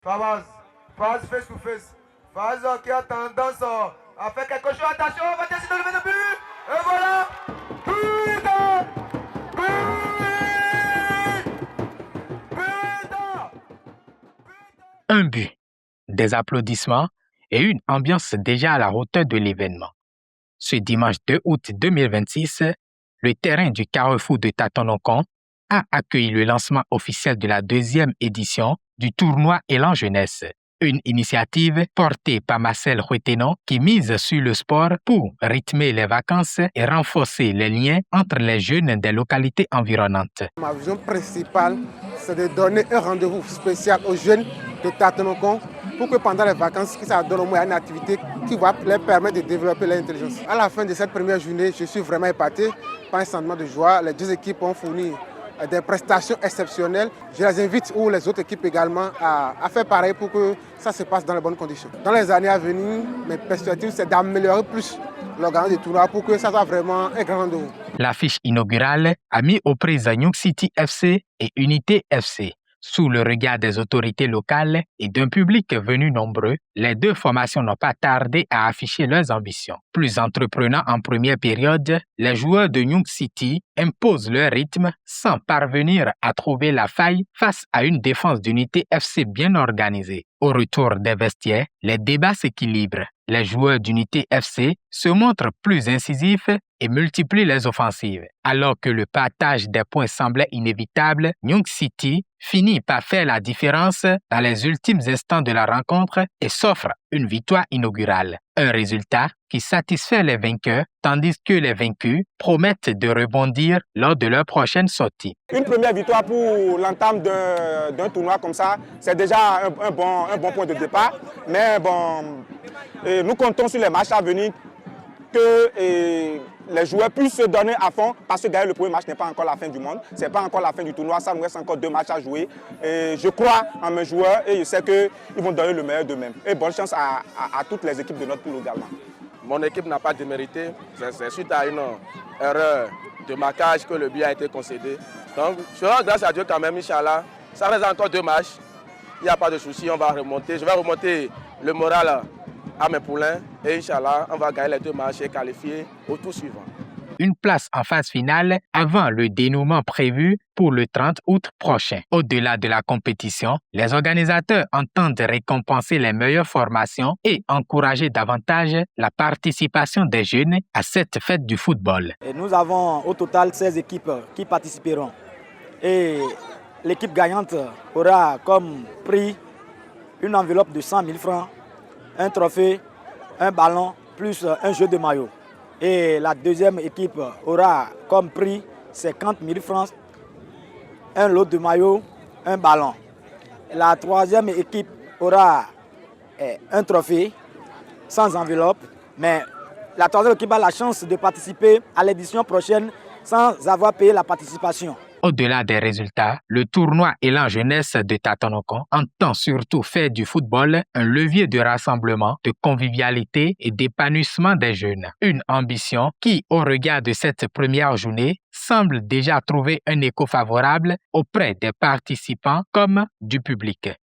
Fabas, phase face to face. Phase qui a tendance à faire quelque chose. Attention, on va décider de lever le but. Et voilà. But! Un but, des applaudissements et une ambiance déjà à la hauteur de l'événement. Ce dimanche 2 août 2026, le terrain du Carrefour de Tatonokan a accueilli le lancement officiel de la deuxième édition du tournoi Élan Jeunesse, une initiative portée par Marcel Huetenon qui mise sur le sport pour rythmer les vacances et renforcer les liens entre les jeunes des localités environnantes. Ma vision principale, c'est de donner un rendez-vous spécial aux jeunes de Tatonokan pour que pendant les vacances, ça donne au moins une activité qui va leur permettre de développer leur intelligence. À la fin de cette première journée, je suis vraiment épaté par un sentiment de joie. Les deux équipes ont fourni des prestations exceptionnelles. Je les invite, ou les autres équipes également, à faire pareil pour que ça se passe dans les bonnes conditions. Dans les années à venir, mes perspectives, c'est d'améliorer plus l'organisation du tournoi pour que ça soit vraiment un grand rendez-vous. L'affiche inaugurale a mis aux prises Young City FC et Unité FC. Sous le regard des autorités locales et d'un public venu nombreux, les deux formations n'ont pas tardé à afficher leurs ambitions. Plus entreprenants en première période, les joueurs de Young City imposent leur rythme sans parvenir à trouver la faille face à une défense d'Unité FC bien organisée. Au retour des vestiaires, les débats s'équilibrent. Les joueurs d'Unité FC se montrent plus incisifs et multiplient les offensives. Alors que le partage des points semblait inévitable, Young City finit par faire la différence dans les ultimes instants de la rencontre et s'offre une victoire inaugurale. Un résultat qui satisfait les vainqueurs, tandis que les vaincus promettent de rebondir lors de leur prochaine sortie. Une première victoire pour l'entame d'un tournoi comme ça, c'est déjà un bon point de départ. Mais bon, nous comptons sur les matchs à venir que les joueurs puissent se donner à fond parce que gagner le premier match n'est pas encore la fin du monde. Ce n'est pas encore la fin du tournoi, ça nous reste encore 2 matchs à jouer. Et je crois en mes joueurs et je sais qu'ils vont donner le meilleur d'eux-mêmes. Et bonne chance à toutes les équipes de notre poule également. Mon équipe n'a pas démérité, c'est suite à une erreur de marquage que le but a été concédé. Donc je rends grâce à Dieu quand même, Inch'Allah. Ça reste encore 2 matchs, il n'y a pas de souci, on va remonter. Je vais remonter le moral à mes poulains et Inch'Allah, on va gagner les 2 matchs et qualifier au tour suivant. Une place en phase finale avant le dénouement prévu pour le 30 août prochain. Au-delà de la compétition, les organisateurs entendent récompenser les meilleures formations et encourager davantage la participation des jeunes à cette fête du football. Et nous avons au total 16 équipes qui participeront. Et l'équipe gagnante aura comme prix une enveloppe de 100 000 francs, un trophée, un ballon, plus un jeu de maillot. Et la deuxième équipe aura comme prix 50 000 francs, un lot de maillot, un ballon. La troisième équipe aura un trophée sans enveloppe, mais la troisième équipe a la chance de participer à l'édition prochaine sans avoir payé la participation. Au-delà des résultats, le tournoi Élan Jeunesse de Tatonokan entend surtout faire du football un levier de rassemblement, de convivialité et d'épanouissement des jeunes. Une ambition qui, au regard de cette première journée, semble déjà trouver un écho favorable auprès des participants comme du public.